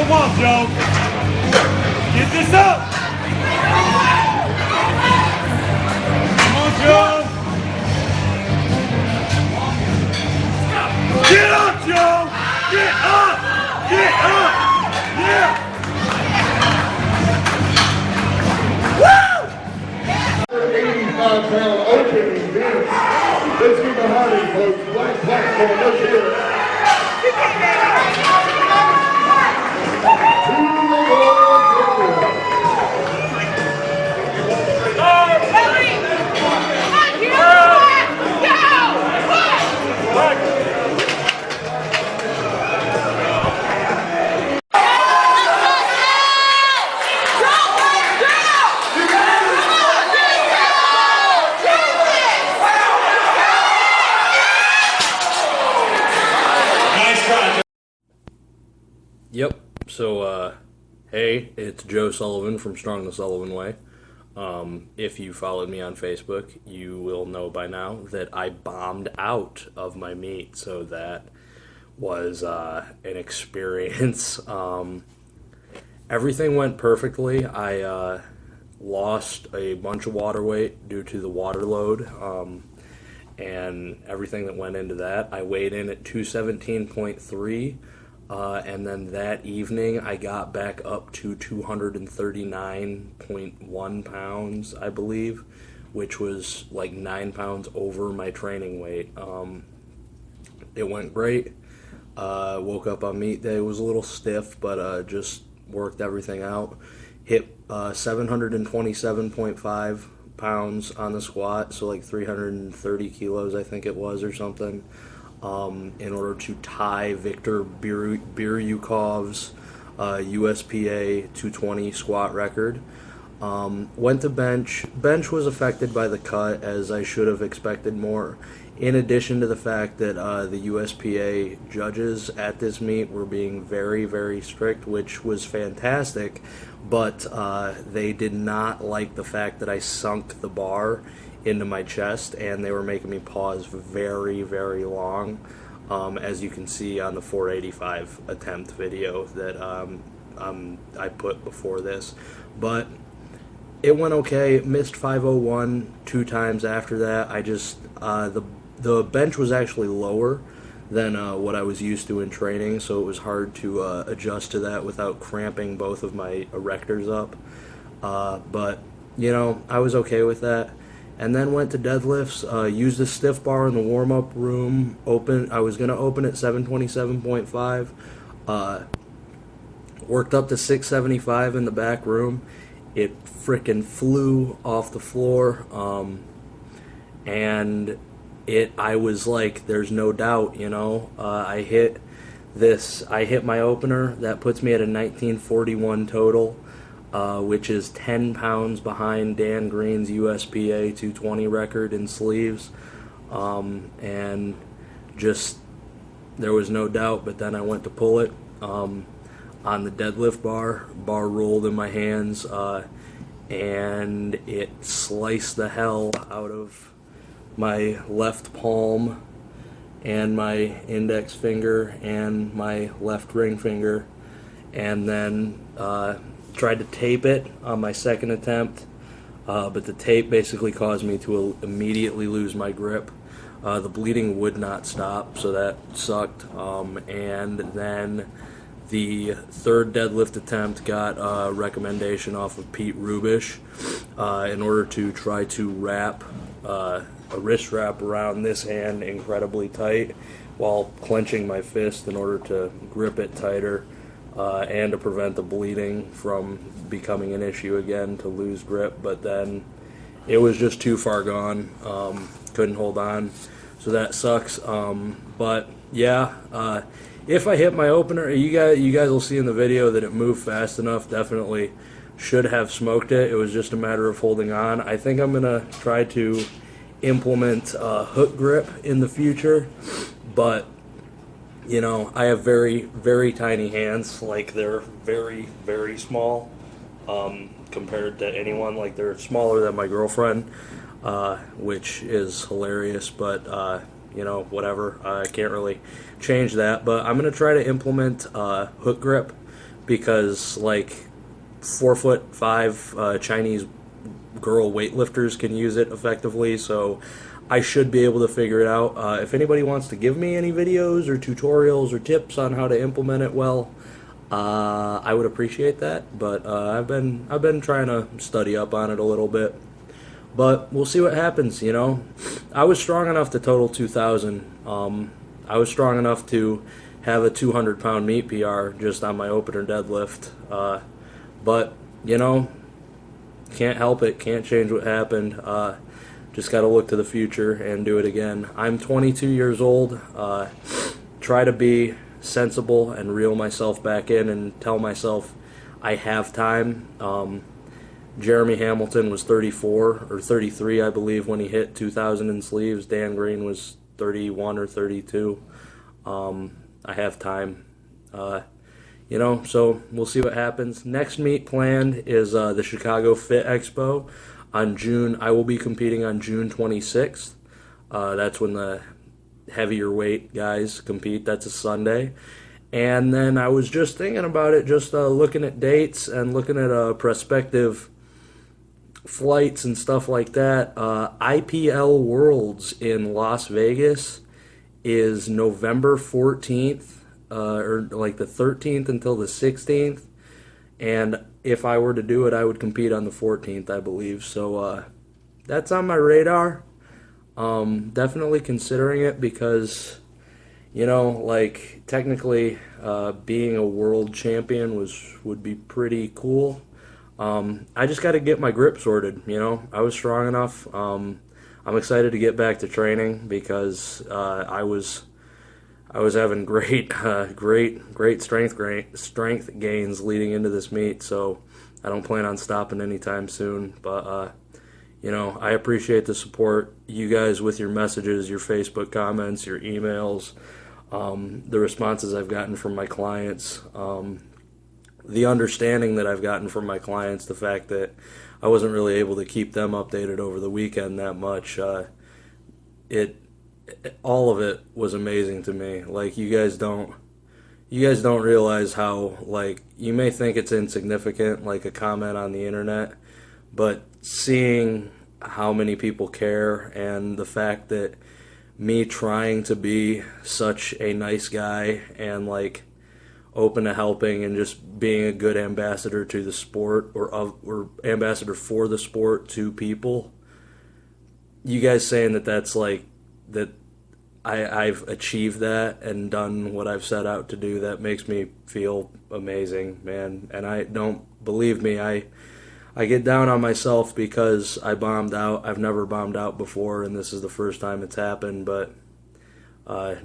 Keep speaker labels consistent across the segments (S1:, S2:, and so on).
S1: Come on, Joe. Get this up. Come on, Joe. Get up, Joe. Get up. Get up. Yeah. Woo!
S2: 85-pound opening dance. Let's get behind him, folks. Black platform. Let's hear it.
S3: Yep, so, hey, it's Joe Sullivan from Strong the Sullivan Way. If you followed me on Facebook, you will know by now that I bombed out of my meet, so that was an experience. Everything went perfectly. I lost a bunch of water weight due to the water load, and everything that went into that. I weighed in at 217.3. And then that evening, I got back up to 239.1 pounds, I believe, which was like 9 pounds over my training weight. It went great. Woke up on meet day, was a little stiff, but just worked everything out. Hit 727.5 pounds on the squat, so like 330 kilos, I think it was, or something. In order to tie Victor Biryukov's USPA 220 squat record. Went to bench. Bench was affected by the cut, as I should have expected more. In addition to the fact that the USPA judges at this meet were being very, very strict, which was fantastic, but they did not like the fact that I sunk the bar into my chest, and they were making me pause very, very long, as you can see on the 485 attempt video that I put before this. But it went okay. Missed 501 2 times after that. I just the bench was actually lower than what I was used to in training, so it was hard to adjust to that without cramping both of my erectors up. But you know, I was okay with that. And then went to deadlifts, used a stiff bar in the warm-up room. I was going to open at 727.5. Worked up to 675 in the back room. It frickin' flew off the floor. And I was like, there's no doubt, you know. I hit my opener. That puts me at a 1941 total. Which is 10 pounds behind Dan Green's USPA 220 record in sleeves. And just, there was no doubt, but then I went to pull it on the deadlift bar. Bar rolled in my hands, and it sliced the hell out of my left palm and my index finger and my left ring finger, and then tried to tape it on my second attempt, but the tape basically caused me to immediately lose my grip. The bleeding would not stop, so that sucked. And then the third deadlift attempt got a recommendation off of Pete Rubish in order to try to wrap a wrist wrap around this hand incredibly tight while clenching my fist in order to grip it tighter. And to prevent the bleeding from becoming an issue again, to lose grip. But then it was just too far gone. Couldn't hold on, so that sucks. But yeah, if I hit my opener, you guys will see in the video that it moved fast enough. Definitely should have smoked it. It was just a matter of holding on. I think I'm gonna try to implement hook grip in the future, but you know, I have very, very tiny hands. Like, they're very, very small compared to anyone. Like, they're smaller than my girlfriend, which is hilarious. But, you know, whatever. I can't really change that. But I'm going to try to implement hook grip because like 4'5" Chinese girl weightlifters can use it effectively. So I should be able to figure it out. If anybody wants to give me any videos or tutorials or tips on how to implement it well, I would appreciate that. But I've been trying to study up on it a little bit. But we'll see what happens. You know, I was strong enough to total 2,000. I was strong enough to have a 200-pound meet PR just on my opener deadlift. But you know, can't help it. Can't change what happened. Just got to look to the future and do it again. I'm 22 years old. Try to be sensible and reel myself back in and tell myself I have time. Jeremy Hamilton was 34 or 33, I believe, when he hit 2,000 in sleeves. Dan Green was 31 or 32. I have time. You know, so we'll see what happens. Next meet planned is the Chicago Fit Expo on June. I will be competing on June 26th. That's when the heavier weight guys compete. That's a Sunday. And then I was just thinking about it, just looking at dates and looking at prospective flights and stuff like that. IPL Worlds in Las Vegas is November 14th, or like the 13th until the 16th. And if I were to do it, I would compete on the 14th, I believe. So that's on my radar. Definitely considering it because, you know, like technically being a world champion would be pretty cool. I just got to get my grip sorted, you know. I was strong enough. I'm excited to get back to training because I was having great strength gains leading into this meet, so I don't plan on stopping anytime soon. But you know, I appreciate the support, you guys, with your messages, your Facebook comments, your emails, the responses I've gotten from my clients, the understanding that I've gotten from my clients, the fact that I wasn't really able to keep them updated over the weekend that much. All of it was amazing to me. Like, you guys don't realize how, like, you may think it's insignificant, like a comment on the internet, but seeing how many people care and the fact that me trying to be such a nice guy and like open to helping and just being a good ambassador to the sport or ambassador for the sport to people, you guys saying that's like that I've achieved that and done what I've set out to do, that makes me feel amazing, man. And I don't, believe me, I get down on myself because I bombed out. I've never bombed out before, and this is the first time it's happened, but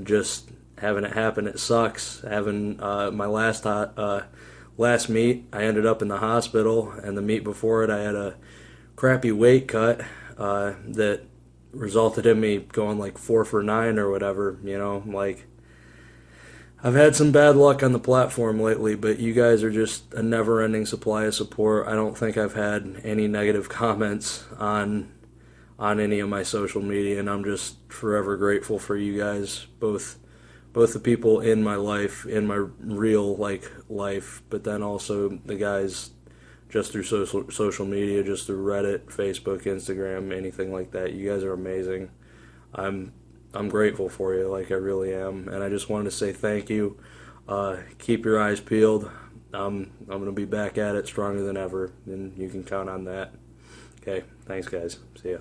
S3: just having it happen, it sucks. Having my last meet, I ended up in the hospital, and the meet before it, I had a crappy weight cut that resulted in me going like 4 for 9 or whatever, you know. Like, I've had some bad luck on the platform lately, but you guys are just a never-ending supply of support. I don't think I've had any negative comments on any of my social media, and I'm just forever grateful for you guys, both the people in my life, in my real life, but then also the guys just through social media, just through Reddit, Facebook, Instagram, anything like that. You guys are amazing. I'm grateful for you, like I really am, and I just wanted to say thank you. Keep your eyes peeled. I'm gonna be back at it stronger than ever, and you can count on that. Okay, thanks guys. See ya.